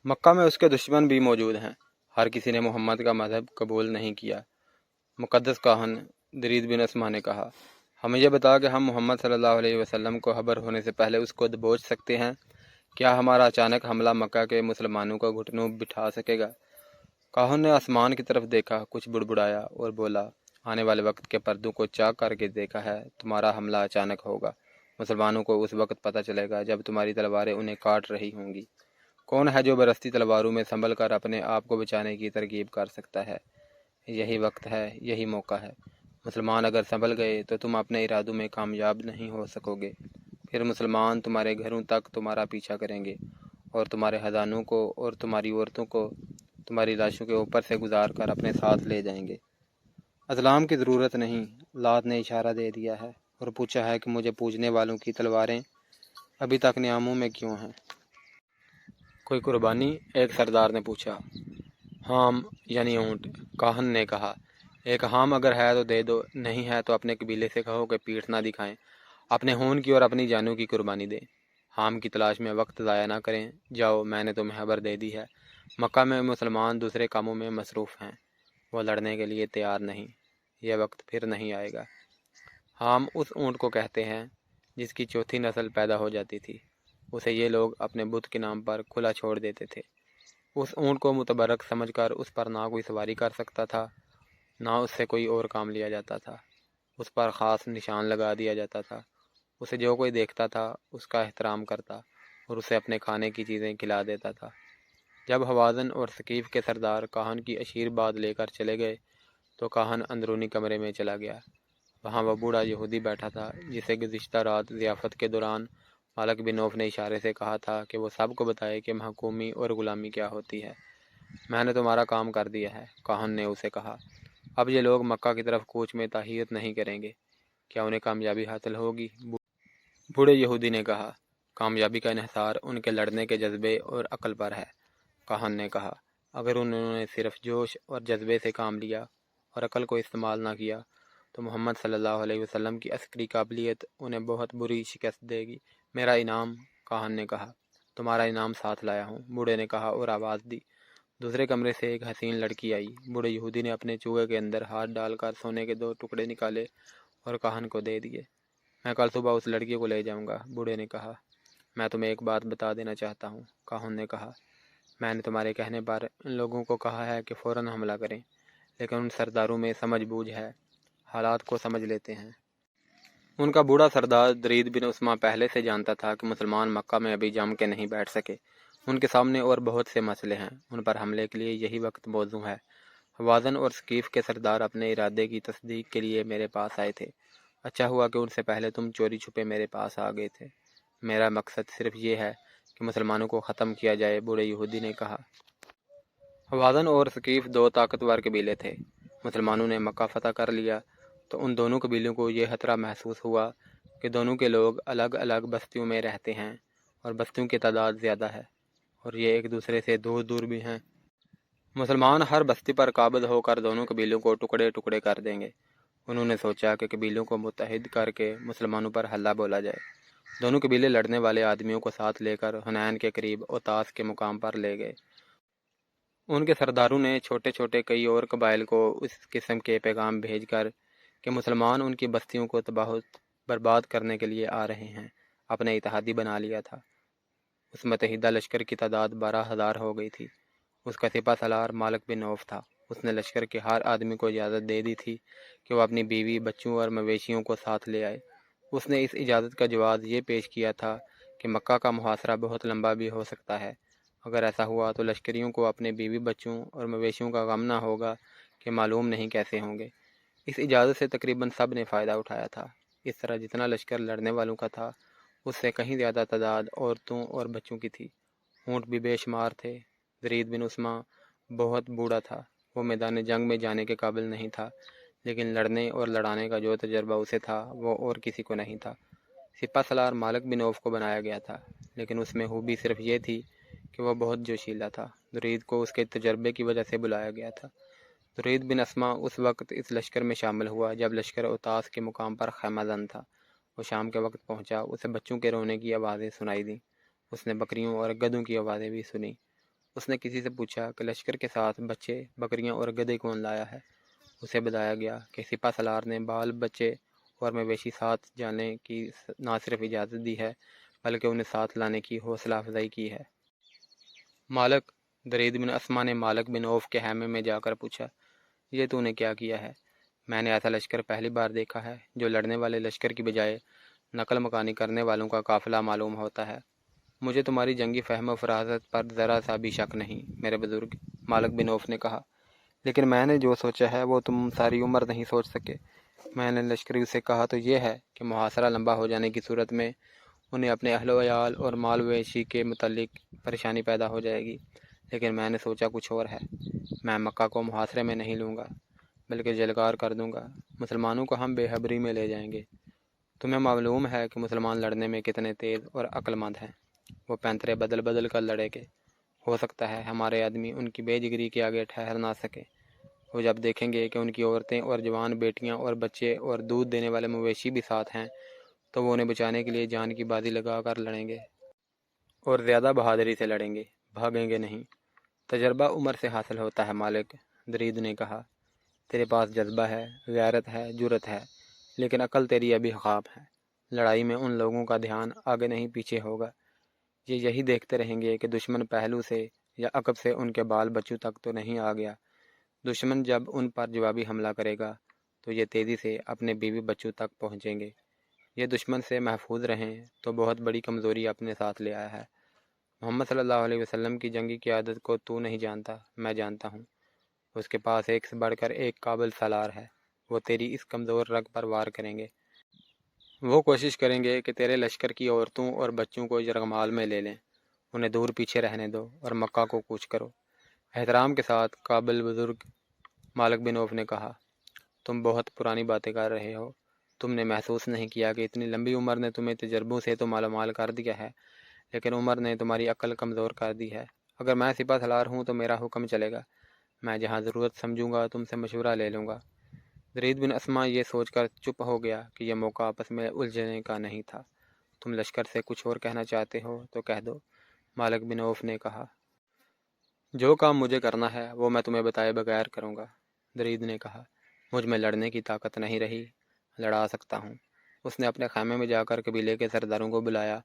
مکہ میں اس کے دشمن بھی موجود ہیں۔ ہر کسی نے محمد کا مذہب قبول نہیں کیا۔ مقدس کاہن درید بن اسما نے کہا، ہمیں یہ بتا کہ ہم محمد صلی اللہ علیہ وسلم کو خبر ہونے سے پہلے اس کو دبوچ سکتے ہیں؟ کیا ہمارا اچانک حملہ مکہ کے مسلمانوں کو گھٹنوں بٹھا سکے گا؟ کاہن نے آسمان کی طرف دیکھا، کچھ بڑبڑایا اور بولا، آنے والے وقت کے پردوں کو چاک کر کے دیکھا ہے، تمہارا حملہ اچانک ہوگا۔ مسلمانوں کو اس وقت پتہ چلے گا جب تمہاری تلواریں انہیں کاٹ رہی ہوں گی۔ کون ہے جو برستی تلواروں میں سنبھل کر اپنے آپ کو بچانے کی ترغیب کر سکتا ہے؟ یہی وقت ہے، یہی موقع ہے۔ مسلمان اگر سنبھل گئے تو تم اپنے ارادوں میں کامیاب نہیں ہو سکو گے۔ پھر مسلمان تمہارے گھروں تک تمہارا پیچھا کریں گے اور تمہارے خزانوں کو اور تمہاری عورتوں کو تمہاری لاشوں کے اوپر سے گزار کر اپنے ساتھ لے جائیں گے۔ ازلام کی ضرورت نہیں، لات نے اشارہ دے دیا ہے اور پوچھا ہے کہ مجھے پوجنے والوں کی تلواریں ابھی تک نیاموں میں کیوں ہیں؟ کوئی قربانی؟ ایک سردار نے پوچھا۔ ہام یعنی اونٹ، کاہن نے کہا۔ ایک ہام اگر ہے تو دے دو، نہیں ہے تو اپنے قبیلے سے کہو کہ پیٹھ نہ دکھائیں، اپنے خون کی اور اپنی جانوں کی قربانی دیں۔ ہام کی تلاش میں وقت ضائع نہ کریں، جاؤ، میں نے تمہیں خبر دے دی ہے۔ مکہ میں مسلمان دوسرے کاموں میں مصروف ہیں، وہ لڑنے کے لیے تیار نہیں، یہ وقت پھر نہیں آئے گا۔ ہام اس اونٹ کو کہتے ہیں جس کی چوتھی نسل پیدا ہو جاتی تھی، اسے یہ لوگ اپنے بت کے نام پر کھلا چھوڑ دیتے تھے۔ اس اونٹ کو متبرک سمجھ کر اس پر نہ کوئی سواری کر سکتا تھا، نہ اس سے کوئی اور کام لیا جاتا تھا۔ اس پر خاص نشان لگا دیا جاتا تھا، اسے جو کوئی دیکھتا تھا اس کا احترام کرتا اور اسے اپنے کھانے کی چیزیں کھلا دیتا تھا۔ جب حوازن اور ثقیف کے سردار کاہن کی اشیر باد لے کر چلے گئے تو کاہن اندرونی کمرے میں چلا گیا۔ وہاں وہ بوڑھا یہودی بیٹھا تھا جسے گزشتہ رات ضیافت کے دوران مالک بن نوف نے اشارے سے کہا تھا کہ وہ سب کو بتائے کہ محکومی اور غلامی کیا ہوتی ہے۔ میں نے تمہارا کام کر دیا ہے، کاہن نے اسے کہا۔ اب یہ لوگ مکہ کی طرف کوچ میں تاحیت نہیں کریں گے، کیا انہیں کامیابی حاصل ہوگی؟ بوڑھے یہودی نے کہا، کامیابی کا انحصار ان کے لڑنے کے جذبے اور عقل پر ہے۔ کاہن نے کہا، اگر انہوں نے صرف جوش اور جذبے سے کام لیا اور عقل کو استعمال نہ کیا تو محمد صلی اللہ علیہ وسلم کی عسکری قابلیت انہیں بہت بری شکست دے گی۔ میرا انعام؟ کاہن نے کہا، تمہارا انعام ساتھ لایا ہوں، بوڑھے نے کہا اور آواز دی۔ دوسرے کمرے سے ایک حسین لڑکی آئی۔ بوڑھے یہودی نے اپنے چوغے کے اندر ہاتھ ڈال کر سونے کے 2 ٹکڑے نکالے اور کاہن کو دے دیے۔ میں کل صبح اس لڑکی کو لے جاؤں گا، بوڑھے نے کہا۔ میں تمہیں ایک بات بتا دینا چاہتا ہوں، کاہن نے کہا۔ میں نے تمہارے کہنے پر ان لوگوں کو کہا ہے کہ فوراً حملہ کریں، لیکن ان سرداروں میں سمجھ بوجھ ہے، حالات کو سمجھ لیتے ہیں۔ ان کا بوڑھا سردار درید بن اسما پہلے سے جانتا تھا کہ مسلمان مکہ میں ابھی جم کے نہیں بیٹھ سکے، ان کے سامنے اور بہت سے مسئلے ہیں، ان پر حملے کے لیے یہی وقت موزوں ہے۔ حوازن اور ثقیف کے سردار اپنے ارادے کی تصدیق کے لیے میرے پاس آئے تھے۔ اچھا ہوا کہ ان سے پہلے تم چوری چھپے میرے پاس آ گئے تھے۔ میرا مقصد صرف یہ ہے کہ مسلمانوں کو ختم کیا جائے، بوڑھے یہودی نے کہا۔ حوازن اور ثقیف 2 طاقتور قبیلے تھے۔ مسلمانوں نے مکہ فتح کر لیا تو ان دونوں قبیلوں کو یہ خطرہ محسوس ہوا کہ دونوں کے لوگ الگ الگ بستیوں میں رہتے ہیں اور بستیوں کی تعداد زیادہ ہے اور یہ ایک دوسرے سے دور دور بھی ہیں۔ مسلمان ہر بستی پر قابض ہو کر دونوں قبیلوں کو ٹکڑے ٹکڑے کر دیں گے۔ انہوں نے سوچا کہ قبیلوں کو متحد کر کے مسلمانوں پر حملہ بولا جائے۔ دونوں قبیلے لڑنے والے آدمیوں کو ساتھ لے کر حنین کے قریب اوتاس کے مقام پر لے گئے۔ ان کے سرداروں نے چھوٹے چھوٹے کئی اور قبائل کو اس قسم کے پیغام بھیج کر کہ مسلمان ان کی بستیوں کو تباہ و برباد کرنے کے لیے آ رہے ہیں، اپنے اتحادی بنا لیا تھا۔ اس متحدہ لشکر کی تعداد 12,000 ہو گئی تھی۔ اس کا سپہ سالار مالک بن نوف تھا۔ اس نے لشکر کے ہر آدمی کو اجازت دے دی تھی کہ وہ اپنی بیوی، بچوں اور مویشیوں کو ساتھ لے آئے۔ اس نے اس اجازت کا جواز یہ پیش کیا تھا کہ مکہ کا محاصرہ بہت لمبا بھی ہو سکتا ہے۔ اگر ایسا ہوا تو لشکریوں کو اپنے بیوی بچوں اور مویشیوں کا غم نہ ہوگا کہ معلوم نہیں کیسے ہوں گے۔ اس اجازت سے تقریباً سب نے فائدہ اٹھایا تھا۔ اس طرح جتنا لشکر لڑنے والوں کا تھا اس سے کہیں زیادہ تعداد عورتوں اور بچوں کی تھی۔ اونٹ بھی بے شمار تھے۔ درید بن اسما بہت بوڑھا تھا، وہ میدان جنگ میں جانے کے قابل نہیں تھا، لیکن لڑنے اور لڑانے کا جو تجربہ اسے تھا وہ اور کسی کو نہیں تھا۔ سپہ سالار مالک بن نوف کو بنایا گیا تھا، لیکن اس میں خوبی صرف یہ تھی کہ وہ بہت جوشیلا تھا۔ درید کو اس کے تجربے کی وجہ سے بلایا گیا تھا۔ درید بن اسما اس وقت اس لشکر میں شامل ہوا جب لشکر اوتاس کے مقام پر خیمہ زن تھا۔ وہ شام کے وقت پہنچا، اسے بچوں کے رونے کی آوازیں سنائی دیں، اس نے بکریوں اور گدھوں کی آوازیں بھی سنی۔ اس نے کسی سے پوچھا کہ لشکر کے ساتھ بچے، بکریاں اور گدھے کون لایا ہے؟ اسے بتایا گیا کہ سپہ سالار نے بال بچے اور مویشی ساتھ جانے کی نہ صرف اجازت دی ہے بلکہ انہیں ساتھ لانے کی حوصلہ افزائی کی ہے۔ مالک درید بن اسما نے مالک بن عوف کے خیمے میں جا کر پوچھا، یہ تو نے کیا کیا ہے؟ میں نے ایسا لشکر پہلی بار دیکھا ہے جو لڑنے والے لشکر کی بجائے نقل مکانی کرنے والوں کا قافلہ معلوم ہوتا ہے۔ مجھے تمہاری جنگی فہم و فراست پر ذرا سا بھی شک نہیں میرے بزرگ، مالک بن عوف نے کہا، لیکن میں نے جو سوچا ہے وہ تم ساری عمر نہیں سوچ سکے۔ میں نے لشکریوں سے کہا تو یہ ہے کہ محاصرہ لمبا ہو جانے کی صورت میں انہیں اپنے اہل و عیال اور مال ویشی کے متعلق پریشانی پیدا ہو جائے گی، لیکن میں نے سوچا کچھ اور ہے۔ میں مکہ کو محاصرے میں نہیں لوں گا بلکہ جلگار کر دوں گا، مسلمانوں کو ہم بے خبری میں لے جائیں گے۔ تمہیں معلوم ہے کہ مسلمان لڑنے میں کتنے تیز اور عقل مند ہیں، وہ پینترے بدل بدل کر لڑے گے۔ ہو سکتا ہے ہمارے آدمی ان کی بے جگری کے آگے ٹھہر نہ سکے۔ وہ جب دیکھیں گے کہ ان کی عورتیں اور جوان بیٹیاں اور بچے اور دودھ دینے والے مویشی بھی ساتھ ہیں تو وہ انہیں بچانے کے لیے جان کی بازی لگا کر لڑیں گے اور زیادہ بہادری سے لڑیں گے، بھاگیں گے نہیں۔ تجربہ عمر سے حاصل ہوتا ہے مالک، درید نے کہا۔ تیرے پاس جذبہ ہے، غیرت ہے، جرت ہے، لیکن عقل تیری ابھی خواب ہے۔ لڑائی میں ان لوگوں کا دھیان آگے نہیں پیچھے ہوگا، یہ یہی دیکھتے رہیں گے کہ دشمن پہلو سے یا عقب سے ان کے بال بچوں تک تو نہیں آ گیا۔ دشمن جب ان پر جوابی حملہ کرے گا تو یہ تیزی سے اپنے بیوی بچوں تک پہنچیں گے۔ یہ دشمن سے محفوظ رہیں تو بہت بڑی کمزوری اپنے ساتھ لے آیا ہے۔ محمد صلی اللہ علیہ وسلم کی جنگی قیادت کو تو نہیں جانتا، میں جانتا ہوں۔ اس کے پاس ایک سے بڑھ کر ایک قابل سالار ہے، وہ تیری اس کمزور رگ پر وار کریں گے۔ وہ کوشش کریں گے کہ تیرے لشکر کی عورتوں اور بچوں کو یرغمال میں لے لیں، انہیں دور پیچھے رہنے دو اور مکہ کو کوچ کرو۔ احترام کے ساتھ قابل بزرگ، مالک بن عوف نے کہا، تم بہت پرانی باتیں کر رہے ہو۔ تم نے محسوس نہیں کیا کہ اتنی لمبی عمر نے تمہیں تجربوں سے تو مالا مال کر دیا ہے، لیکن عمر نے تمہاری عقل کمزور کر دی ہے۔ اگر میں سپہ سالار ہوں تو میرا حکم چلے گا، میں جہاں ضرورت سمجھوں گا تم سے مشورہ لے لوں گا۔ درید بن اسما یہ سوچ کر چپ ہو گیا کہ یہ موقع آپس میں الجھنے کا نہیں تھا۔ تم لشکر سے کچھ اور کہنا چاہتے ہو تو کہہ دو، مالک بن عوف نے کہا۔ جو کام مجھے کرنا ہے وہ میں تمہیں بتائے بغیر کروں گا، درید نے کہا۔ مجھ میں لڑنے کی طاقت نہیں رہی، لڑا سکتا ہوں۔ اس نے اپنے خیمے میں جا کر قبیلے کے سرداروں کو بلایا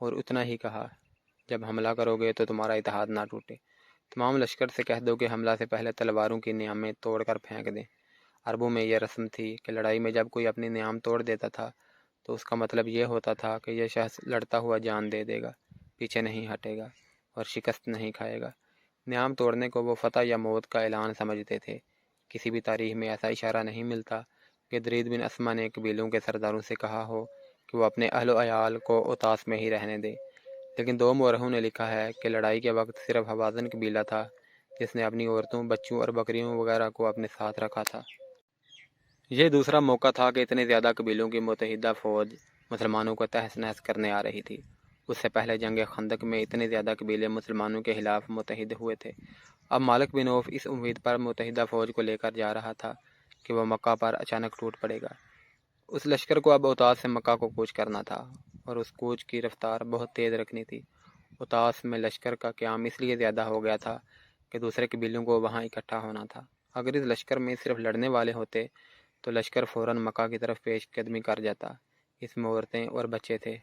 اور اتنا ہی کہا، جب حملہ کرو گے تو تمہارا اتحاد نہ ٹوٹے۔ تمام لشکر سے کہہ دو کہ حملہ سے پہلے تلواروں کی نیامیں توڑ کر پھینک دیں۔ عربوں میں یہ رسم تھی کہ لڑائی میں جب کوئی اپنی نیام توڑ دیتا تھا تو اس کا مطلب یہ ہوتا تھا کہ یہ شخص لڑتا ہوا جان دے دے گا، پیچھے نہیں ہٹے گا اور شکست نہیں کھائے گا۔ نیام توڑنے کو وہ فتح یا موت کا اعلان سمجھتے تھے۔ کسی بھی تاریخ میں ایسا اشارہ نہیں ملتا کہ درید بن اسما نے قبیلوں کے سرداروں سے کہا ہو کہ وہ اپنے اہل و عیال کو اوتاس میں ہی رہنے دے، لیکن دو مورخوں نے لکھا ہے کہ لڑائی کے وقت صرف حوازن قبیلہ تھا جس نے اپنی عورتوں، بچوں اور بکریوں وغیرہ کو اپنے ساتھ رکھا تھا۔ یہ دوسرا موقع تھا کہ اتنے زیادہ قبیلوں کی متحدہ فوج مسلمانوں کو تہس نہس کرنے آ رہی تھی۔ اس سے پہلے جنگ خندق میں اتنے زیادہ قبیلے مسلمانوں کے خلاف متحد ہوئے تھے۔ اب مالک بن عوف اس امید پر متحدہ فوج کو لے کر جا رہا تھا کہ وہ مکہ پر اچانک ٹوٹ پڑے گا۔ اس لشکر کو اب اوتاس سے مکہ کو کوچ کرنا تھا اور اس کوچ کی رفتار بہت تیز رکھنی تھی۔ اوتاس میں لشکر کا قیام اس لیے زیادہ ہو گیا تھا کہ دوسرے قبیلوں کو وہاں اکٹھا ہونا تھا۔ اگر اس لشکر میں صرف لڑنے والے ہوتے تو لشکر فوراً مکہ کی طرف پیش قدمی کر جاتا۔ اس میں عورتیں اور بچے تھے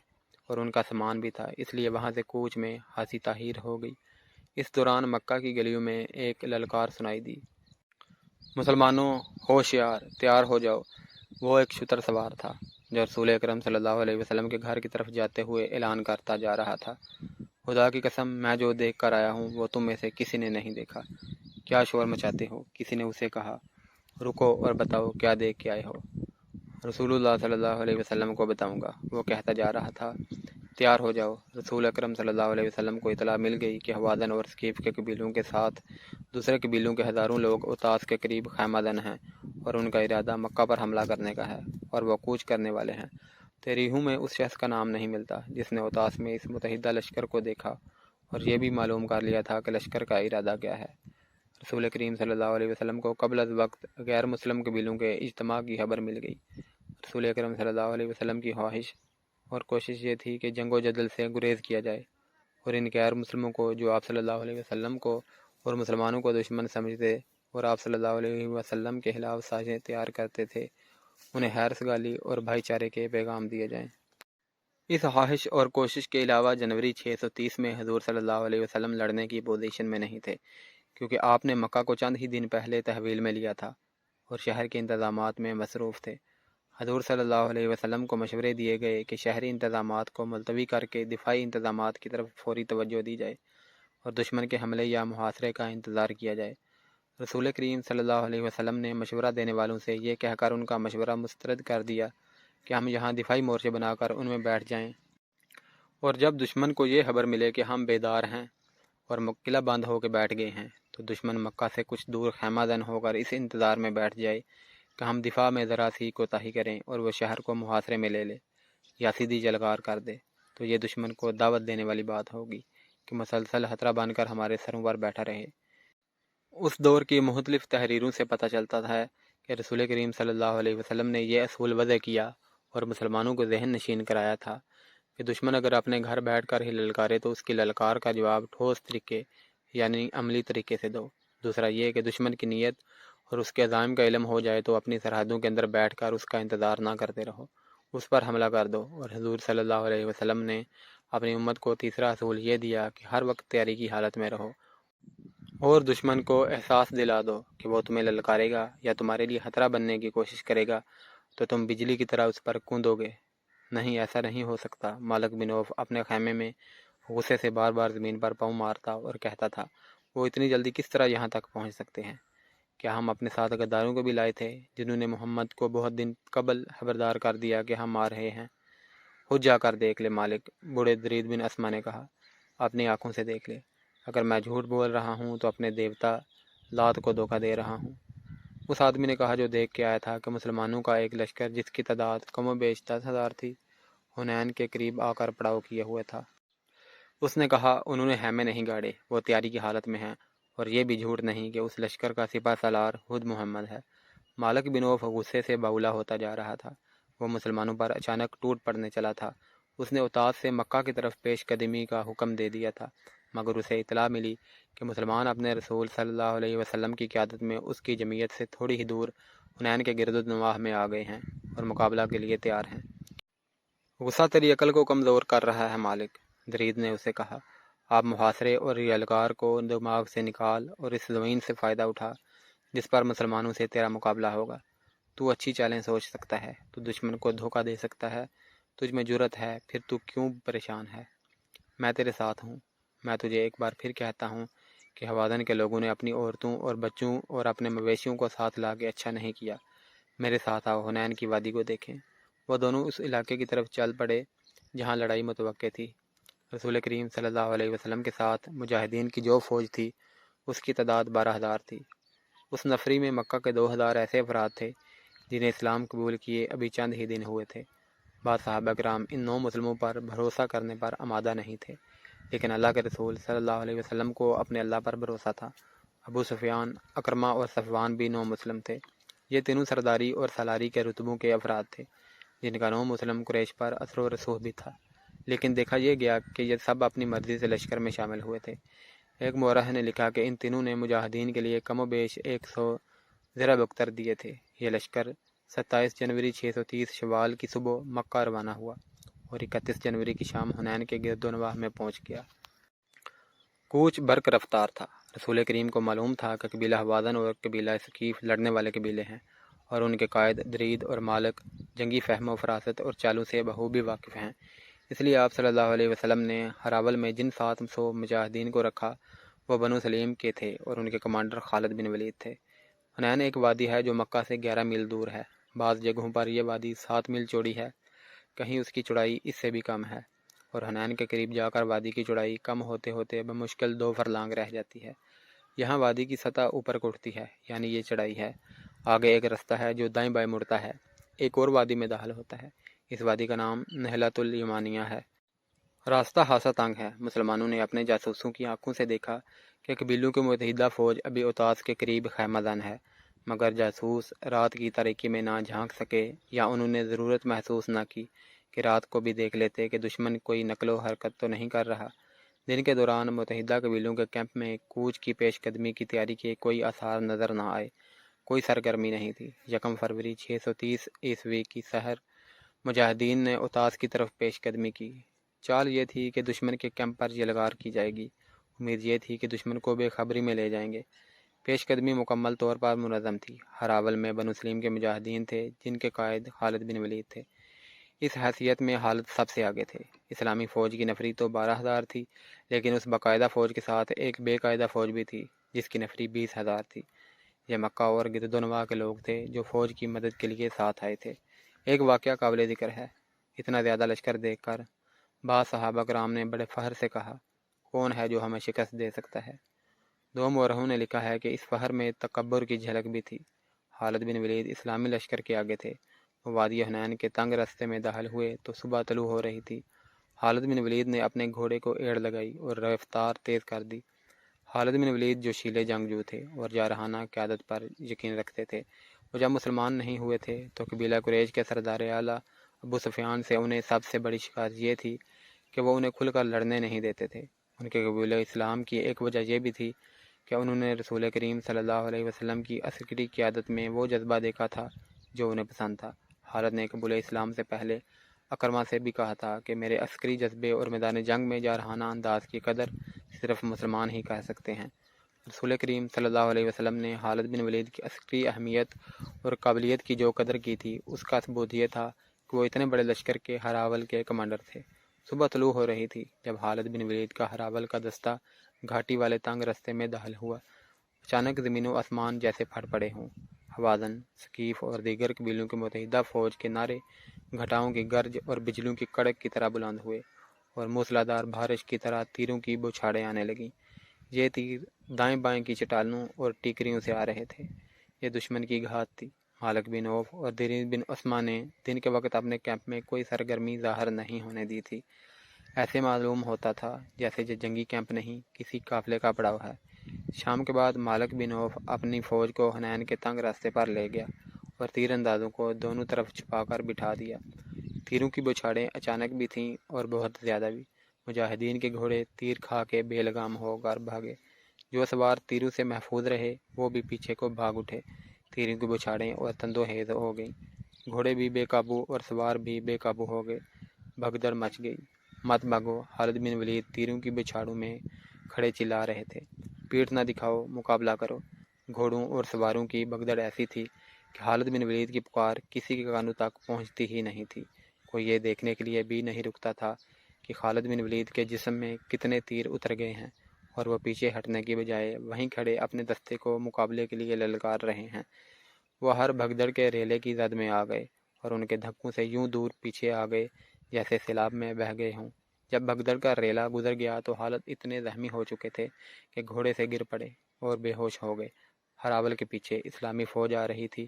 اور ان کا سامان بھی تھا، اس لیے وہاں سے کوچ میں ہنسی تاہیر ہو گئی۔ اس دوران مکہ کی گلیوں میں ایک للکار سنائی دی، مسلمانوں ہوشیار، تیار ہو جاؤ۔ وہ ایک شتر سوار تھا جو رسول اکرم صلی اللہ علیہ وسلم کے گھر کی طرف جاتے ہوئے اعلان کرتا جا رہا تھا، خدا کی قسم میں جو دیکھ کر آیا ہوں وہ تم میں سے کسی نے نہیں دیکھا۔ کیا شور مچاتے ہو؟ کسی نے اسے کہا۔ رکو اور بتاؤ کیا دیکھ کے آئے ہو؟ رسول اللہ صلی اللہ علیہ وسلم کو بتاؤں گا، وہ کہتا جا رہا تھا۔ تیار ہو جاؤ۔ رسول اکرم صلی اللہ علیہ وسلم کو اطلاع مل گئی کہ حوازن اور ثقیف کے قبیلوں کے ساتھ دوسرے قبیلوں کے ہزاروں لوگ اوتاس کے قریب خیمہ دن ہیں اور ان کا ارادہ مکہ پر حملہ کرنے کا ہے اور وہ کوچ کرنے والے ہیں۔ تاریخوں میں اس شخص کا نام نہیں ملتا جس نے اوتاس میں اس متحدہ لشکر کو دیکھا اور یہ بھی معلوم کر لیا تھا کہ لشکر کا ارادہ کیا ہے۔ رسول کریم صلی اللہ علیہ وسلم کو قبل از وقت غیر مسلم قبیلوں کے اجتماع کی خبر مل گئی۔ رسول اکرم صلی اللہ علیہ وسلم کی خواہش اور کوشش یہ تھی کہ جنگ و جدل سے گریز کیا جائے اور ان غیر مسلموں کو جو آپ صلی اللہ علیہ وسلم کو اور مسلمانوں کو دشمن سمجھتے اور آپ صلی اللہ علیہ وسلم کے خلاف سازشیں تیار کرتے تھے، انہیں حیرت گالی اور بھائی چارے کے پیغام دیے جائیں۔ اس خواہش اور کوشش کے علاوہ جنوری 630 میں حضور صلی اللہ علیہ وسلم لڑنے کی پوزیشن میں نہیں تھے، کیونکہ آپ نے مکہ کو چند ہی دن پہلے تحویل میں لیا تھا اور شہر کے انتظامات میں مصروف تھے۔ حضور صلی اللہ علیہ وسلم کو مشورے دیے گئے کہ شہری انتظامات کو ملتوی کر کے دفاعی انتظامات کی طرف فوری توجہ دی جائے اور دشمن کے حملے یا محاصرے کا انتظار کیا جائے۔ رسول کریم صلی اللہ علیہ وسلم نے مشورہ دینے والوں سے یہ کہہ کر ان کا مشورہ مسترد کر دیا کہ ہم یہاں دفاعی مورچے بنا کر ان میں بیٹھ جائیں، اور جب دشمن کو یہ خبر ملے کہ ہم بیدار ہیں اور قلعہ بند ہو کے بیٹھ گئے ہیں تو دشمن مکہ سے کچھ دور خیمہ زن ہو کر اس انتظار میں بیٹھ جائے کہ ہم دفاع میں ذرا سی کوتاہی کریں اور وہ شہر کو محاصرے میں لے لے یا سیدھی جلگار کر دے، تو یہ دشمن کو دعوت دینے والی بات ہوگی کہ مسلسل خطرہ بن کر ہمارے سروں پر بیٹھا رہے۔ اس دور کی مختلف تحریروں سے پتہ چلتا ہے کہ رسول کریم صلی اللہ علیہ وسلم نے یہ اصول وضع کیا اور مسلمانوں کو ذہن نشین کرایا تھا کہ دشمن اگر اپنے گھر بیٹھ کر ہی للکارے تو اس کی للکار کا جواب ٹھوس طریقے یعنی عملی طریقے سے دو۔ دوسرا یہ کہ دشمن کی نیت اور اس کے عزائم کا علم ہو جائے تو اپنی سرحدوں کے اندر بیٹھ کر اس کا انتظار نہ کرتے رہو، اس پر حملہ کر دو۔ اور حضور صلی اللہ علیہ وسلم نے اپنی امت کو تیسرا اصول یہ دیا کہ ہر وقت تیاری کی حالت میں رہو اور دشمن کو احساس دلا دو کہ وہ تمہیں للکارے گا یا تمہارے لیے خطرہ بننے کی کوشش کرے گا تو تم بجلی کی طرح اس پر کوندو گے۔ نہیں، ایسا نہیں ہو سکتا۔ مالک بن عوف اپنے خیمے میں غصے سے بار بار زمین پر پاؤں مارتا اور کہتا تھا، وہ اتنی جلدی کس طرح یہاں تک پہنچ سکتے ہیں؟ کیا ہم اپنے ساتھ غداروں کو بھی لائے تھے جنہوں نے محمد کو بہت دن قبل خبردار کر دیا کہ ہم آ رہے ہیں؟ خود جا کر دیکھ لے مالک، بوڑھے درید بن اسما نے کہا، اپنی آنکھوں سے دیکھ لے۔ اگر میں جھوٹ بول رہا ہوں تو اپنے دیوتا لات کو دھوکہ دے رہا ہوں۔ اس آدمی نے کہا جو دیکھ کے آیا تھا کہ مسلمانوں کا ایک لشکر جس کی تعداد کم و بیش 10,000 تھی، حنین کے قریب آ کر پڑاؤ کیے ہوئے تھا۔ اس نے کہا، انہوں نے خیمے نہیں گاڑے، وہ تیاری کی حالت میں ہیں، اور یہ بھی جھوٹ نہیں کہ اس لشکر کا سپہ سالار خود محمد ہے۔ مالک بن عوف غصے سے باولا ہوتا جا رہا تھا، وہ مسلمانوں پر اچانک ٹوٹ پڑنے چلا تھا۔ اس نے اتاس سے مکہ کی طرف پیش قدمی کا حکم دے دیا تھا، مگر اسے اطلاع ملی کہ مسلمان اپنے رسول صلی اللہ علیہ وسلم کی قیادت میں اس کی جمعیت سے تھوڑی ہی دور حنین کے گرد و نواح میں آ گئے ہیں اور مقابلہ کے لیے تیار ہیں۔ غصہ تیری عقل کو کمزور کر رہا ہے مالک، درید نے اسے کہا، آپ محاصرے اور ریلکار کو دماغ سے نکال اور اس زمین سے فائدہ اٹھا جس پر مسلمانوں سے تیرا مقابلہ ہوگا۔ تو اچھی چالیں سوچ سکتا ہے، تو دشمن کو دھوکہ دے سکتا ہے، تجھ میں جرأت ہے، پھر تو کیوں پریشان ہے؟ میں تیرے ساتھ ہوں۔ میں تجھے ایک بار پھر کہتا ہوں کہ ہوازن کے لوگوں نے اپنی عورتوں اور بچوں اور اپنے مویشیوں کو ساتھ لا کے اچھا نہیں کیا۔ میرے ساتھ آؤ، حنین کی وادی کو دیکھیں۔ وہ دونوں اس علاقے کی طرف چل پڑے جہاں لڑائی متوقع تھی۔ رسول کریم صلی اللہ علیہ وسلم کے ساتھ مجاہدین کی جو فوج تھی اس کی تعداد 12,000 تھی۔ اس نفری میں مکہ کے 2,000 ایسے افراد تھے جنہیں اسلام قبول کیے ابھی چند ہی دن ہوئے تھے۔ بعض صحابہ کرام ان 9 مسلموں پر بھروسہ کرنے پر آمادہ نہیں تھے، لیکن اللہ کے رسول صلی اللہ علیہ وسلم کو اپنے اللہ پر بھروسہ تھا۔ ابو سفیان، اکرمہ اور صفوان بھی 9 مسلم تھے۔ یہ تینوں سرداری اور سالاری کے رتبوں کے افراد تھے جن کا 9 مسلم قریش پر اثر و رسوخ بھی تھا، لیکن دیکھا یہ گیا کہ یہ سب اپنی مرضی سے لشکر میں شامل ہوئے تھے۔ ایک مورخ نے لکھا کہ ان تینوں نے مجاہدین کے لیے کم و بیش 100 زرہ بکتر دیے تھے۔ یہ لشکر 27 جنوری 630 شوال کی صبح مکہ روانہ ہوا اور 31 جنوری کی شام حنین کے گرد و نواح میں پہنچ گیا۔ کوچ برق رفتار تھا۔ رسول کریم کو معلوم تھا کہ قبیلہ ہوازن اور قبیلہ ثقیف لڑنے والے قبیلے ہیں اور ان کے قائد درید اور مالک جنگی فہم و فراست اور چالوں سے بخوبی واقف ہیں۔ اس لیے آپ صلی اللہ علیہ وسلم نے ہراول میں جن 700 مجاہدین کو رکھا وہ بنو سلیم کے تھے اور ان کے کمانڈر خالد بن ولید تھے۔ حنین ایک وادی ہے جو مکہ سے 11 میل دور ہے۔ بعض جگہوں پر یہ وادی 7 میل چوڑی ہے، کہیں اس کی چوڑائی اس سے بھی کم ہے، اور حنین کے قریب جا کر وادی کی چوڑائی کم ہوتے ہوتے بمشکل 2 فرلانگ رہ جاتی ہے۔ یہاں وادی کی سطح اوپر کو اٹھتی ہے، یعنی یہ چڑھائی ہے۔ آگے ایک رستہ ہے جو دائیں بائیں مڑتا ہے، ایک اور وادی میں داخل ہوتا ہے۔ اس وادی کا نام نہلۃ الیمانیہ ہے۔ راستہ خاصا تنگ ہے۔ مسلمانوں نے اپنے جاسوسوں کی آنکھوں سے دیکھا کہ قبیلوں کی متحدہ فوج ابھی اتاس کے قریب خیمہ زن ہے، مگر جاسوس رات کی تاریکی میں نہ جھانک سکے یا انہوں نے ضرورت محسوس نہ کی کہ رات کو بھی دیکھ لیتے کہ دشمن کوئی نقل و حرکت تو نہیں کر رہا۔ دن کے دوران متحدہ قبیلوں کے کیمپ میں کوچ کی پیش قدمی کی تیاری کے کوئی آثار نظر نہ آئے، کوئی سرگرمی نہیں تھی۔ 1 فروری 630 عیسوی کی سحر مجاہدین نے اوتاس کی طرف پیش قدمی کی۔ چال یہ تھی کہ دشمن کے کیمپ پر یلغار کی جائے گی، امید یہ تھی کہ دشمن کو بے خبری میں لے جائیں گے۔ پیش قدمی مکمل طور پر منظم تھی۔ ہراول میں بنو سلیم کے مجاہدین تھے جن کے قائد خالد بن ولید تھے۔ اس حیثیت میں خالد سب سے آگے تھے۔ اسلامی فوج کی نفری تو 12,000 تھی، لیکن اس باقاعدہ فوج کے ساتھ ایک بے قاعدہ فوج بھی تھی جس کی نفری 20,000 تھی۔ یہ مکہ اور گرد و نواح کے لوگ تھے جو فوج کی مدد کے لیے ساتھ آئے تھے۔ ایک واقعہ قابل ذکر ہے۔ اتنا زیادہ لشکر دیکھ کر بعض صحابہ کرام نے بڑے فخر سے کہا، کون ہے جو ہمیں شکست دے سکتا ہے؟ دو مورخوں نے لکھا ہے کہ اس فخر میں تکبر کی جھلک بھی تھی۔ خالد بن ولید اسلامی لشکر کے آگے تھے۔ وہ وادی حنین کے تنگ رستے میں داخل ہوئے تو صبح طلوع ہو رہی تھی۔ خالد بن ولید نے اپنے گھوڑے کو ایڑ لگائی اور رفتار تیز کر دی۔ خالد بن ولید جو شیلے جنگجو تھے اور جارحانہ قیادت پر یقین رکھتے تھے، وہ جب مسلمان نہیں ہوئے تھے تو قبیلہ قریش کے سردار اعلیٰ ابو سفیان سے انہیں سب سے بڑی شکایت یہ تھی کہ وہ انہیں کھل کر لڑنے نہیں دیتے تھے۔ ان کے قبول اسلام کی ایک وجہ یہ بھی تھی کہ انہوں نے رسول کریم صلی اللہ علیہ وسلم کی عسکری قیادت میں وہ جذبہ دیکھا تھا جو انہیں پسند تھا۔ خالد نے قبول اسلام سے پہلے اکرمہ سے بھی کہا تھا کہ میرے عسکری جذبے اور میدان جنگ میں جارحانہ انداز کی قدر صرف مسلمان ہی کہہ سکتے ہیں۔ رسول کریم صلی اللہ علیہ وسلم نے خالد بن ولید کی عسکری اہمیت اور قابلیت کی جو قدر کی تھی، اس کا ثبوت یہ تھا کہ وہ اتنے بڑے لشکر کے ہراول کے کمانڈر تھے۔ صبح طلوع ہو رہی تھی جب خالد بن ولید کا ہراول کا دستہ گھاٹی والے تنگ رستے میں داخل ہوا۔ اچانک زمین و آسمان جیسے پھٹ پڑے ہوں۔ حوازن، ثقیف اور دیگر قبیلوں کے متحدہ فوج کے نعرے گھٹاؤں کی گرج اور بجلیوں کی کڑک کی طرح بلند ہوئے اور موسلادھار بارش کی طرح تیروں کی بوچھاڑیں آنے لگیں۔ یہ تیر دائیں بائیں کی چٹانوں اور ٹیکریوں سے آ رہے تھے۔ یہ دشمن کی گھات تھی۔ مالک بن عوف اور درید بن عثمان نے دن کے وقت اپنے کیمپ میں کوئی سرگرمی ظاہر نہیں ہونے دی تھی۔ ایسے معلوم ہوتا تھا جیسے یہ جنگی کیمپ نہیں، کسی قافلے کا پڑاؤ ہے۔ شام کے بعد مالک بن عوف اپنی فوج کو حنین کے تنگ راستے پر لے گیا اور تیر اندازوں کو دونوں طرف چھپا کر بٹھا دیا۔ تیروں کی بوچھاڑیں اچانک بھی تھیں اور بہت زیادہ بھی۔ مجاہدین کے گھوڑے تیر کھا کے بے لگام ہو کر بھاگے۔ جو سوار تیروں سے محفوظ رہے وہ بھی پیچھے کو بھاگ اٹھے۔ تیروں کی بوچھاڑیں اور تندوہیز ہو گئیں۔ گھوڑے بھی بے قابو اور سوار بھی بے قابو ہو گئے۔ بھگدڑ مچ گئی۔ مت بھاگو! خالد بن ولید تیروں کی بوچھاڑوں میں کھڑے چلا رہے تھے۔ پیٹھ نہ دکھاؤ، مقابلہ کرو! گھوڑوں اور سواروں کی بھگدڑ ایسی تھی کہ خالد بن ولید کی پکار کسی کے کانوں تک پہنچتی ہی نہیں تھی۔ کوئی یہ دیکھنے کے لیے بھی نہیں رکتا تھا کہ خالد بن ولید کے جسم میں کتنے تیر اتر گئے ہیں اور وہ پیچھے ہٹنے کی بجائے وہیں کھڑے اپنے دستے کو مقابلے کے لیے للکار رہے ہیں۔ وہ ہر بھگدڑ کے ریلے کی زد میں آ گئے اور ان کے دھکوں سے یوں دور پیچھے آ گئے جیسے سیلاب میں بہہ گئے ہوں۔ جب بھگدڑ کا ریلا گزر گیا تو حالت اتنے زخمی ہو چکے تھے کہ گھوڑے سے گر پڑے اور بے ہوش ہو گئے۔ ہراول کے پیچھے اسلامی فوج آ رہی تھی۔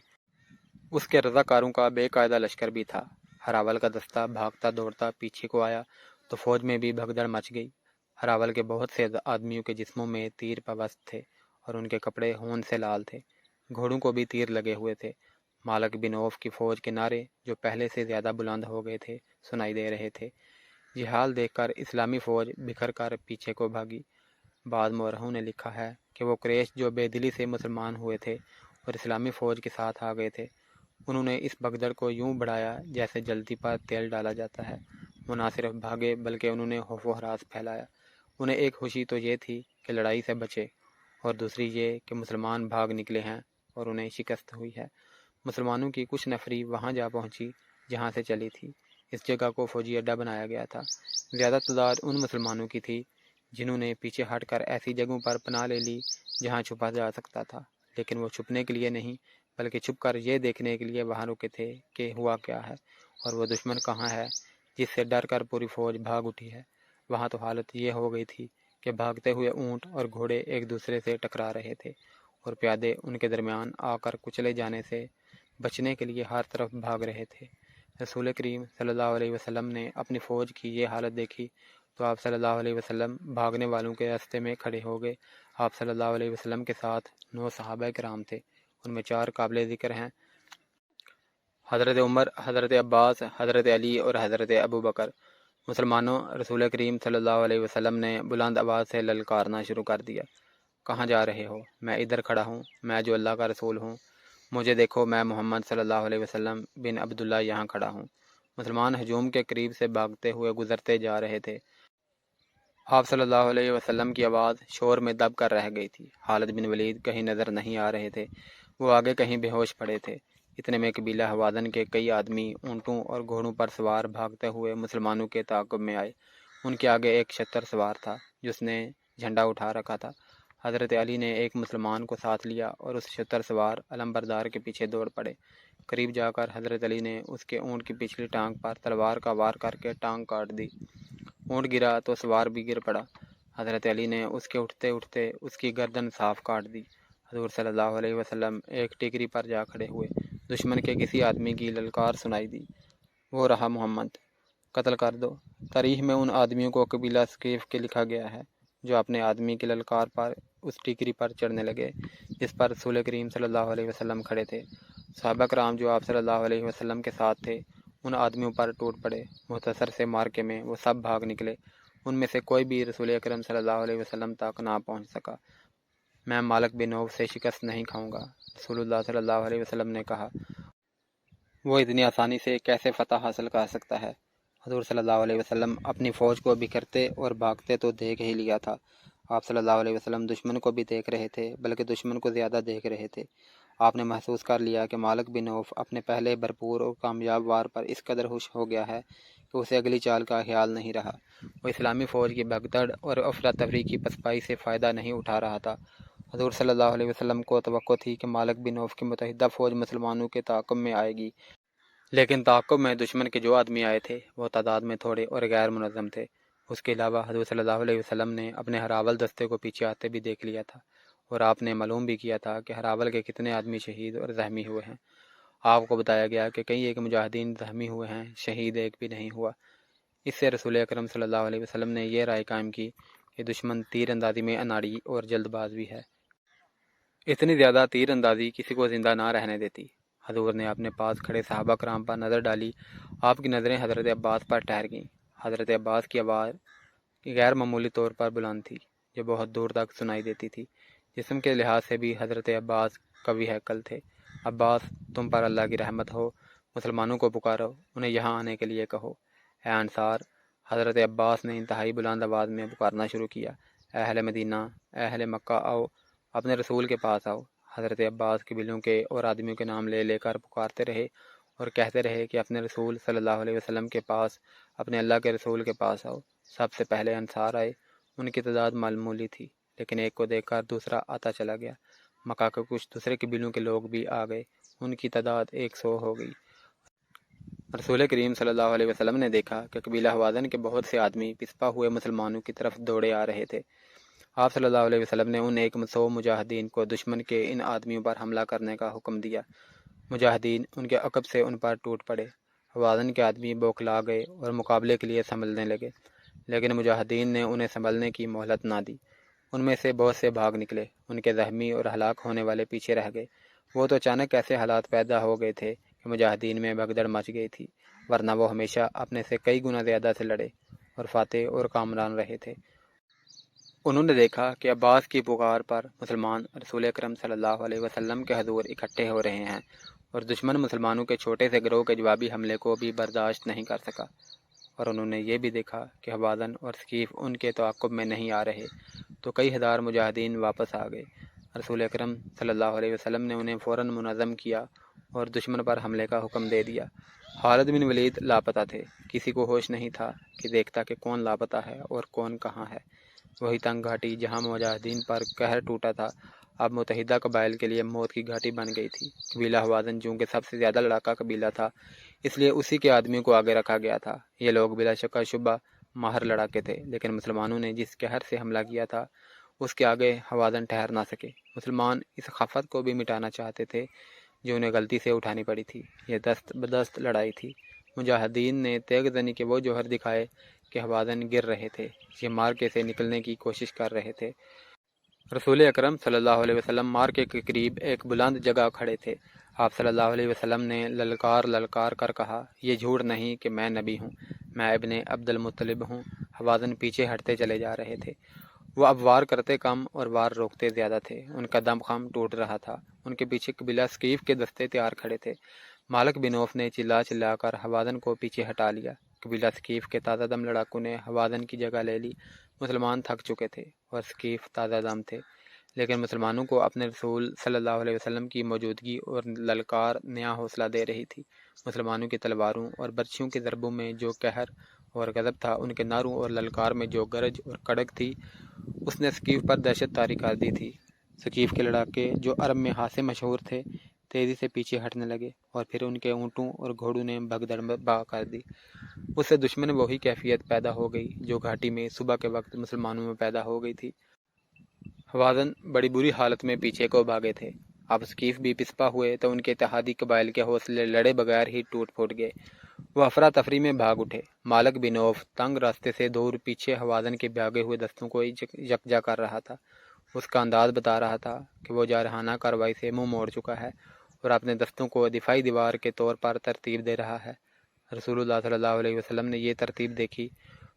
اس کے رضاکاروں کا بے قاعدہ لشکر بھی تھا۔ ہراول کا دستہ بھاگتا دوڑتا پیچھے کو آیا تو فوج میں بھی بھگدڑ مچ گئی۔ ہراول کے بہت سے آدمیوں کے جسموں میں تیر پیوست تھے اور ان کے کپڑے خون سے لال تھے۔ گھوڑوں کو بھی تیر لگے ہوئے تھے۔ مالک بن عوف کی فوج کے نعرے جو پہلے سے زیادہ بلند ہو گئے تھے سنائی دے رہے تھے۔ یہ حال دیکھ کر اسلامی فوج بکھر کر پیچھے کو بھاگی۔ بعض مورخوں نے لکھا ہے کہ وہ قریش جو بے دلی سے مسلمان ہوئے تھے اور اسلامی فوج کے ساتھ آ گئے تھے، انہوں نے اس بھگدڑ کو یوں بڑھایا جیسے جلتی پر تیل ڈالا جاتا ہے۔ وہ نہ صرف بھاگے بلکہ انہوں نے خوف و ہراس پھیلایا۔ انہیں ایک خوشی تو یہ تھی کہ لڑائی سے بچے، اور دوسری یہ کہ مسلمان بھاگ نکلے ہیں اور انہیں شکست ہوئی ہے۔ مسلمانوں کی کچھ نفری وہاں جا پہنچی جہاں سے چلی تھی۔ اس جگہ کو فوجی اڈہ بنایا گیا تھا۔ زیادہ تعداد ان مسلمانوں کی تھی جنہوں نے پیچھے ہٹ کر ایسی جگہوں پر پناہ لے لی جہاں چھپا جا سکتا تھا، لیکن وہ چھپنے کے لیے نہیں بلکہ چھپ کر یہ دیکھنے کے لیے وہاں رکے تھے کہ ہوا کیا ہے اور وہ دشمن کہاں ہے جس سے ڈر کر پوری فوج بھاگ اٹھی ہے۔ وہاں تو حالت یہ ہو گئی تھی کہ بھاگتے ہوئے اونٹ اور گھوڑے ایک دوسرے سے ٹکرا رہے تھے اور پیادے ان کے درمیان آ کر کچلے جانے سے بچنے کے لیے ہر طرف بھاگ رہے تھے۔ رسول کریم صلی اللہ علیہ وسلم نے اپنی فوج کی یہ حالت دیکھی تو آپ صلی اللہ علیہ وسلم بھاگنے والوں کے راستے میں کھڑے ہو گئے۔ آپ صلی اللہ علیہ وسلم کے ساتھ 9 صحابہ کرام تھے۔ ان میں 4 قابل ذکر ہیں: حضرت عمر، حضرت عباس، حضرت علی اور حضرت ابو بکر۔ مسلمانوں، رسول کریم صلی اللہ علیہ وسلم نے بلند آواز سے للکارنا شروع کر دیا۔ کہاں جا رہے ہو؟ میں ادھر کھڑا ہوں، میں جو اللہ کا رسول ہوں۔ مجھے دیکھو، میں محمد صلی اللہ علیہ وسلم بن عبداللہ یہاں کھڑا ہوں۔ مسلمان ہجوم کے قریب سے بھاگتے ہوئے گزرتے جا رہے تھے۔ آپ صلی اللہ علیہ وسلم کی آواز شور میں دب کر رہ گئی تھی۔ خالد بن ولید کہیں نظر نہیں آ رہے تھے، وہ آگے کہیں بے ہوش پڑے تھے۔ اتنے میں قبیلہ ہوازن کے کئی آدمی اونٹوں اور گھوڑوں پر سوار بھاگتے ہوئے مسلمانوں کے تعاقب میں آئے۔ ان کے آگے ایک شتر سوار تھا جس نے جھنڈا اٹھا رکھا تھا۔ حضرت علی نے ایک مسلمان کو ساتھ لیا اور اس شتر سوار علم بردار کے پیچھے دوڑ پڑے۔ قریب جا کر حضرت علی نے اس کے اونٹ کی پچھلی ٹانگ پر تلوار کا وار کر کے ٹانگ کاٹ دی۔ اونٹ گرا تو سوار بھی گر پڑا۔ حضرت علی نے اس کے اٹھتے اٹھتے اس کی گردن صاف کاٹ دی۔ حضور صلی اللہ علیہ وسلم ایک ٹیکری پر جا کھڑے ہوئے۔ دشمن کے کسی آدمی کی للکار سنائی دی، وہ رہا محمد، قتل کر دو۔ تاریخ میں ان آدمیوں کو قبیلہ ثقیف کے لکھا گیا ہے جو اپنے آدمی کی للکار پر اس ٹیکری پر چڑھنے لگے جس پر رسول کریم صلی اللہ علیہ وسلم کھڑے تھے۔ صحابہ کرام جو آپ صلی اللہ علیہ وسلم کے ساتھ تھے ان آدمیوں پر ٹوٹ پڑے۔ مختصر سے مارکے میں وہ سب بھاگ نکلے۔ ان میں سے کوئی بھی رسول اکرم صلی اللہ علیہ وسلم تک نہ پہنچ سکا۔ میں مالک بن عوف سے شکست نہیں کھاؤں گا، رسول اللہ صلی اللہ علیہ وسلم نے کہا۔ وہ اتنی آسانی سے کیسے فتح حاصل کر سکتا ہے؟ حضور صلی اللہ علیہ وسلم اپنی فوج کو بکھرتے اور بھاگتے تو دیکھ ہی لیا تھا۔ آپ صلی اللہ علیہ وسلم دشمن کو بھی دیکھ رہے تھے، بلکہ دشمن کو زیادہ دیکھ رہے تھے۔ آپ نے محسوس کر لیا کہ مالک بن عوف اپنے پہلے بھرپور اور کامیاب وار پر اس قدر خوش ہو گیا ہے کہ اسے اگلی چال کا خیال نہیں رہا۔ وہ اسلامی فوج کی بھگدڑ اور افراتفری کی پسپائی سے فائدہ نہیں اٹھا رہا تھا۔ حضور صلی اللہ علیہ وسلم کو توقع تھی کہ مالک بن عوف کی متحدہ فوج مسلمانوں کے تعاقب میں آئے گی، لیکن تعاقب میں دشمن کے جو آدمی آئے تھے وہ تعداد میں تھوڑے اور غیر منظم تھے۔ اس کے علاوہ حضور صلی اللہ علیہ وسلم نے اپنے ہراول دستے کو پیچھے آتے بھی دیکھ لیا تھا، اور آپ نے معلوم بھی کیا تھا کہ ہراول کے کتنے آدمی شہید اور زخمی ہوئے ہیں۔ آپ کو بتایا گیا کہ کئی ایک مجاہدین زخمی ہوئے ہیں، شہید ایک بھی نہیں ہوا۔ اس سے رسول اکرم صلی اللہ علیہ وسلم نے یہ رائے قائم کی کہ دشمن تیر اندازی میں اناڑی اور جلد باز بھی ہے۔ اتنی زیادہ تیر اندازی کسی کو زندہ نہ رہنے دیتی۔ حضور نے اپنے پاس کھڑے صحابہ کرام پر نظر ڈالی۔ آپ کی نظریں حضرت عباس پر ٹھہر گئیں۔ حضرت عباس کی آواز غیر معمولی طور پر بلند تھی، جو بہت دور تک سنائی دیتی تھی۔ جسم کے لحاظ سے بھی حضرت عباس قوی ہیکل تھے۔ عباس، تم پر اللہ کی رحمت ہو، مسلمانوں کو پکارو، انہیں یہاں آنے کے لیے کہو۔ اے انصار! حضرت عباس نے انتہائی بلند آواز میں پکارنا شروع کیا۔ اے اہل مدینہ، اے اہل مکہ، آؤ، اپنے رسول کے پاس آؤ۔ حضرت عباس قبیلوں کے اور آدمیوں کے نام لے لے کر پکارتے رہے اور کہتے رہے کہ اپنے رسول صلی اللہ علیہ وسلم کے پاس، اپنے اللہ کے رسول کے پاس آؤ۔ سب سے پہلے انصار آئے۔ ان کی تعداد معمولی تھی، لیکن ایک کو دیکھ کر دوسرا آتا چلا گیا۔ مکہ کے کچھ دوسرے قبیلوں کے لوگ بھی آ گئے، ان کی تعداد 100 ہو گئی۔ رسول کریم صلی اللہ علیہ وسلم نے دیکھا کہ قبیلہ ہوازن کے بہت سے آدمی پسپا ہوئے مسلمانوں کی طرف دوڑے آ رہے تھے۔ آپ صلی اللہ علیہ وسلم نے ان 100 مجاہدین کو دشمن کے ان آدمیوں پر حملہ کرنے کا حکم دیا۔ مجاہدین ان کے عقب سے ان پر ٹوٹ پڑے۔ ہوازن کے آدمی بوکھلا گئے اور مقابلے کے لیے سنبھلنے لگے، لیکن مجاہدین نے انہیں سنبھلنے کی مہلت نہ دی۔ ان میں سے بہت سے بھاگ نکلے، ان کے زخمی اور ہلاک ہونے والے پیچھے رہ گئے۔ وہ تو اچانک ایسے حالات پیدا ہو گئے تھے کہ مجاہدین میں بھگدڑ مچ گئی تھی، ورنہ وہ ہمیشہ اپنے سے کئی گنا زیادہ سے لڑے اور فاتح اور کامران رہے تھے۔ انہوں نے دیکھا کہ عباس کی پکار پر مسلمان رسول اکرم صلی اللہ علیہ وسلم کے حضور اکٹھے ہو رہے ہیں، اور دشمن مسلمانوں کے چھوٹے سے گروہ کے جوابی حملے کو بھی برداشت نہیں کر سکا۔ اور انہوں نے یہ بھی دیکھا کہ ہوازن اور ثقیف ان کے تعاقب میں نہیں آ رہے، تو کئی ہزار مجاہدین واپس آ گئے۔ رسول اکرم صلی اللہ علیہ وسلم نے انہیں فوراً منظم کیا اور دشمن پر حملے کا حکم دے دیا۔ خالد بن ولید لاپتہ تھے، کسی کو ہوش نہیں تھا کہ دیکھتا کہ کون لاپتہ ہے اور کون کہاں ہے۔ وہی تنگ گھاٹی جہاں مجاہدین پر قہر ٹوٹا تھا، اب متحدہ قبائل کے لیے موت کی گھاٹی بن گئی تھی۔ قبیلہ ہوازن چونکہ سب سے زیادہ لڑاکا قبیلہ تھا، اس لیے اسی کے آدمیوں کو آگے رکھا گیا تھا۔ یہ لوگ بلا شک شبہ ماہر لڑاکے تھے، لیکن مسلمانوں نے جس قہر سے حملہ کیا تھا اس کے آگے ہوازن ٹھہر نہ سکے۔ مسلمان اس خفت کو بھی مٹانا چاہتے تھے جو انہیں غلطی سے اٹھانی پڑی تھی۔ یہ دست بدست لڑائی تھی۔ مجاہدین نے تیغ زنی کے وہ جوہر دکھائے کہ ہوازن گر رہے تھے، یہ مارکے سے نکلنے کی کوشش کر رہے تھے۔ رسول اکرم صلی اللہ علیہ وسلم مارکے کے قریب ایک بلند جگہ کھڑے تھے۔ آپ صلی اللہ علیہ وسلم نے للکار کر کہا، یہ جھوٹ نہیں کہ میں نبی ہوں، میں ابن عبد المطلب ہوں۔ حوازن پیچھے ہٹتے چلے جا رہے تھے۔ وہ اب وار کرتے کم اور وار روکتے زیادہ تھے۔ ان کا دم خم ٹوٹ رہا تھا۔ ان کے پیچھے قبیلہ ثقیف کے دستے تیار کھڑے تھے۔ مالک بن عوف نے چلا کر حوازن کو پیچھے ہٹا لیا۔ قبیلہ ثقیف کے تازہ دم لڑاکوں نے حوازن کی جگہ لے لی۔ مسلمان تھک چکے تھے اور ثقیف تازہ دم تھے، لیکن مسلمانوں کو اپنے رسول صلی اللہ علیہ وسلم کی موجودگی اور للکار نیا حوصلہ دے رہی تھی۔ مسلمانوں کی تلواروں اور برچھیوں کے ضربوں میں جو قہر اور غضب تھا، ان کے نعروں اور للکار میں جو گرج اور کڑک تھی، اس نے ثقیف پر دہشت طاری کر دی تھی۔ ثقیف کے لڑاکے جو عرب میں ہاتھ سے مشہور تھے، تیزی سے پیچھے ہٹنے لگے اور پھر ان کے اونٹوں اور گھوڑوں نے بھگدڑ بہا کر دی۔ اس سے دشمن وہی کیفیت پیدا ہو گئی جو گھاٹی میں صبح کے وقت مسلمانوں میں پیدا ہو گئی تھی۔ حوازن بڑی بری حالت میں پیچھے کو بھاگے تھے۔ اب ثقیف بھی پسپا ہوئے تو ان کے اتحادی قبائل کے حوصلے لڑے بغیر ہی ٹوٹ پھوٹ گئے۔ وہ افراتفری میں بھاگ اٹھے۔ مالک بن عوف تنگ راستے سے دور پیچھے حوازن کے بھاگے ہوئے دستوں کو یکجا کر رہا تھا۔ اس کا انداز بتا رہا تھا کہ وہ جارحانہ کارروائی سے منہ موڑ چکا ہے اور اپنے دستوں کو دفاعی دیوار کے طور پر ترتیب دے رہا ہے۔ رسول اللہ صلی اللہ علیہ وسلم نے یہ ترتیب دیکھی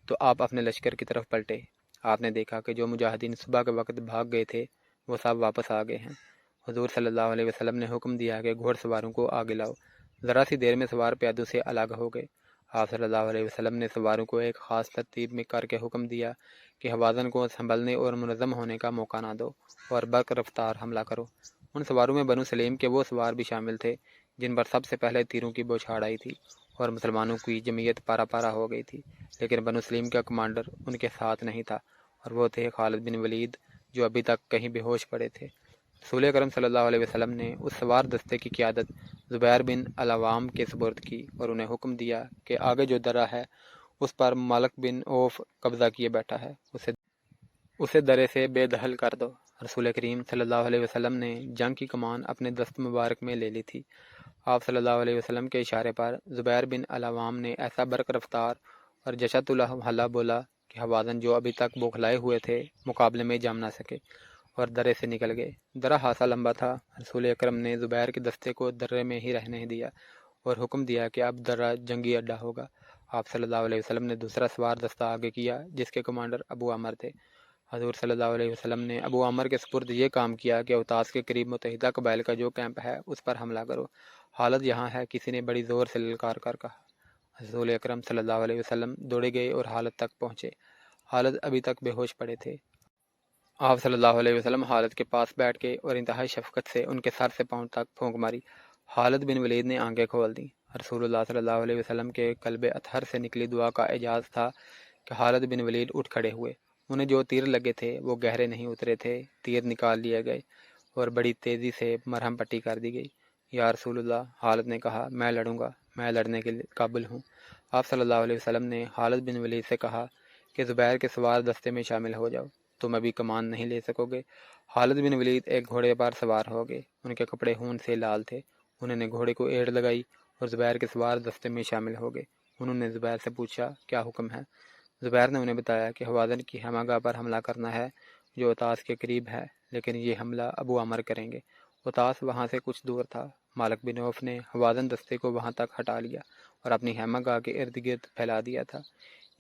تو آپ اپنے لشکر کی طرف پلٹے۔ آپ نے دیکھا کہ جو مجاہدین صبح کے وقت بھاگ گئے تھے وہ سب واپس آ گئے ہیں۔ حضور صلی اللہ علیہ وسلم نے حکم دیا کہ گھوڑ سواروں کو آگے لاؤ۔ ذرا سی دیر میں سوار پیادوں سے الگ ہو گئے۔ آپ صلی اللہ علیہ وسلم نے سواروں کو ایک خاص ترتیب میں کر کے حکم دیا کہ حوازن کو سنبھلنے اور منظم ہونے کا موقع نہ دو اور برق رفتار حملہ کرو۔ ان سواروں میں بنو سلیم کے وہ سوار بھی شامل تھے جن پر سب سے پہلے تیروں کی بوچھاڑ آئی تھی اور مسلمانوں کی جمعیت پارا پارا ہو گئی تھی، لیکن بنو سلیم کا کمانڈر ان کے ساتھ نہیں تھا اور وہ تھے خالد بن ولید، جو ابھی تک کہیں بے ہوش پڑے تھے۔ رسول اکرم صلی اللہ علیہ وسلم نے اس سوار دستے کی قیادت زبیر بن العوام کے سپرد کی اور انہیں حکم دیا کہ آگے جو درہ ہے اس پر مالک بن عوف قبضہ کیے بیٹھا ہے، اسے درے سے بے دخل کر دو۔ رسول کریم صلی اللہ علیہ وسلم نے جنگ کی کمان اپنے دست مبارک میں لے لی تھی۔ آپ صلی اللہ علیہ وسلم کے اشارے پر زبیر بن العوام نے ایسا برق رفتار اور جشت الحلہ بولا کہ حوازن جو ابھی تک بوکھلائے ہوئے تھے مقابلے میں جم نہ سکے اور درے سے نکل گئے۔ درہ خاصا لمبا تھا۔ رسول اکرم نے زبیر کے دستے کو درے میں ہی رہنے دیا اور حکم دیا کہ اب درہ جنگی اڈا ہوگا۔ آپ صلی اللہ علیہ وسلم نے دوسرا سوار دستہ آگے کیا جس کے کمانڈر ابو عمر تھے۔ حضور صلی اللہ علیہ وسلم نے ابو عمر کے سپرد یہ کام کیا کہ اوتاس کے قریب متحدہ قبائل کا جو کیمپ ہے اس پر حملہ کرو، حالت یہاں ہے، کسی نے بڑی زور سے للکار کر کہا۔ رسول اکرم صلی اللہ علیہ وسلم دوڑے گئے اور حالت تک پہنچے۔ حالت ابھی تک بے ہوش پڑے تھے۔ آپ صلی اللہ علیہ وسلم حالت کے پاس بیٹھ کے اور انتہائی شفقت سے ان کے سر سے پاؤں تک پھونک ماری۔ خالد بن ولید نے آنکھیں کھول دیں۔ رسول اللہ صلی اللہ علیہ وسلم کے قلب اطہر سے نکلی دعا کا اعجاز تھا کہ خالد بن ولید اٹھ کھڑے ہوئے۔ انہیں جو تیر لگے تھے وہ گہرے نہیں اترے تھے، تیر نکال لیے گئے اور بڑی تیزی سے مرہم پٹی کر دی گئی۔ یا رسول اللہ، خالد نے کہا، میں لڑوں گا، میں لڑنے کے قابل ہوں۔ آپ صلی اللہ علیہ وسلم نے خالد بن ولید سے کہا کہ زبیر کے سوار دستے میں شامل ہو جاؤ، تم ابھی کمان نہیں لے سکو گے۔ خالد بن ولید ایک گھوڑے پر سوار ہو گئے۔ ان کے کپڑے خون سے لال تھے۔ انہوں نے گھوڑے کو ایڑ لگائی اور زبیر کے سوار دستے میں شامل ہو گئے۔ انہوں نے زبیر سے پوچھا، کیا حکم ہے؟ زبیر نے انہیں بتایا کہ حوازن کی خیمہ گاہ پر حملہ کرنا ہے جو اوتاس کے قریب ہے، لیکن یہ حملہ ابو عمر کریں گے۔ اوتاس وہاں سے کچھ دور تھا۔ مالک بن عوف نے حوازن دستے کو وہاں تک ہٹا لیا اور اپنی خیمہ گاہ کے ارد گرد پھیلا دیا تھا۔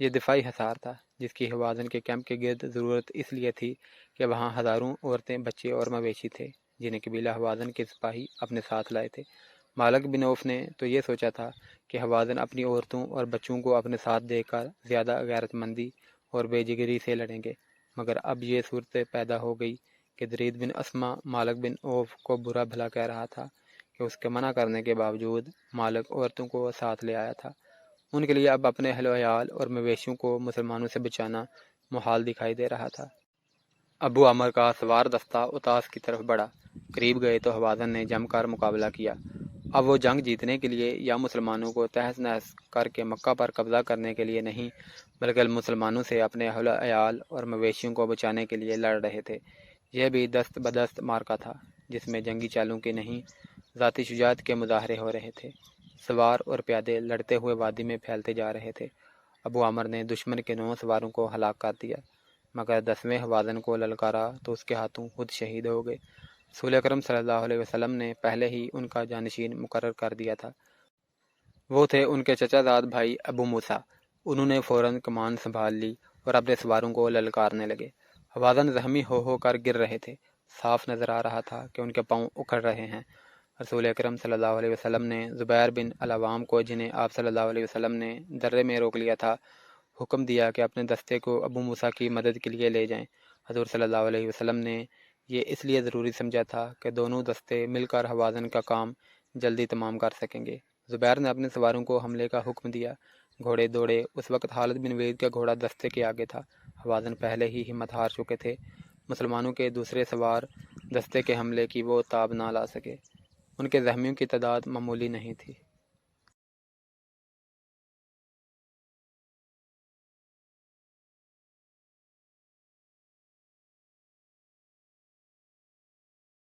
یہ دفاعی حصار تھا جس کی حوازن کے کیمپ کے گرد ضرورت اس لیے تھی کہ وہاں ہزاروں عورتیں، بچے اور مویشی تھے جنہیں قبیلہ حوازن کے سپاہی اپنے ساتھ لائے تھے۔ مالک بن عوف نے تو یہ سوچا تھا کہ حوازن اپنی عورتوں اور بچوں کو اپنے ساتھ دے کر زیادہ غیرت مندی اور بے جگری سے لڑیں گے، مگر اب یہ صورت پیدا ہو گئی کہ درید بن اسما مالک بن عوف کو برا بھلا کہہ رہا تھا کہ اس کے منع کرنے کے باوجود مالک عورتوں کو ساتھ لے آیا تھا۔ ان کے لیے اب اپنے اہل و عیال اور مویشیوں کو مسلمانوں سے بچانا محال دکھائی دے رہا تھا۔ ابو عمر کا سوار دستہ اوتاس کی طرف بڑھا۔ قریب گئے تو حوازن نے جم کر مقابلہ کیا۔ اب وہ جنگ جیتنے کے لیے یا مسلمانوں کو تہس نہس کر کے مکہ پر قبضہ کرنے کے لیے نہیں، بلکہ مسلمانوں سے اپنے اہل و عیال اور مویشیوں کو بچانے کے لیے لڑ رہے تھے۔ یہ بھی دست بدست معرکہ تھا جس میں جنگی چالوں کے نہیں، ذاتی شجاعت کے مظاہرے ہو رہے تھے۔ سوار اور پیادے لڑتے ہوئے وادی میں پھیلتے جا رہے تھے۔ ابو عمر نے دشمن کے 9 سواروں کو ہلاک کر دیا، مگر 10ویں حوازن کو للکارا تو اس کے ہاتھوں خود شہید ہو گئے۔ رسول اکرم صلی اللہ علیہ وسلم نے پہلے ہی ان کا جانشین مقرر کر دیا تھا۔ وہ تھے ان کے چچا زاد بھائی ابو موسیٰ۔ انہوں نے فوراً کمان سنبھال لی اور اپنے سواروں کو للکارنے لگے۔ حوازن زخمی ہو کر گر رہے تھے، صاف نظر آ رہا تھا کہ ان کے پاؤں اکھڑ رہے ہیں۔ رسول اکرم صلی اللہ علیہ وسلم نے زبیر بن العوام کو، جنہیں آپ صلی اللہ علیہ وسلم نے درے میں روک لیا تھا، حکم دیا کہ اپنے دستے کو ابو موسیٰ کی مدد کے لیے لے جائیں۔ حضور صلی اللہ علیہ وسلم نے یہ اس لیے ضروری سمجھا تھا کہ دونوں دستے مل کر حوازن کا کام جلدی تمام کر سکیں گے۔ زبیر نے اپنے سواروں کو حملے کا حکم دیا۔ گھوڑے دوڑے۔ اس وقت خالد بن ولید کا گھوڑا دستے کے آگے تھا۔ حوازن پہلے ہی ہمت ہار چکے تھے۔ مسلمانوں کے دوسرے سوار دستے کے حملے کی وہ تاب نہ لا سکے۔ ان کے زخمیوں کی تعداد معمولی نہیں تھی۔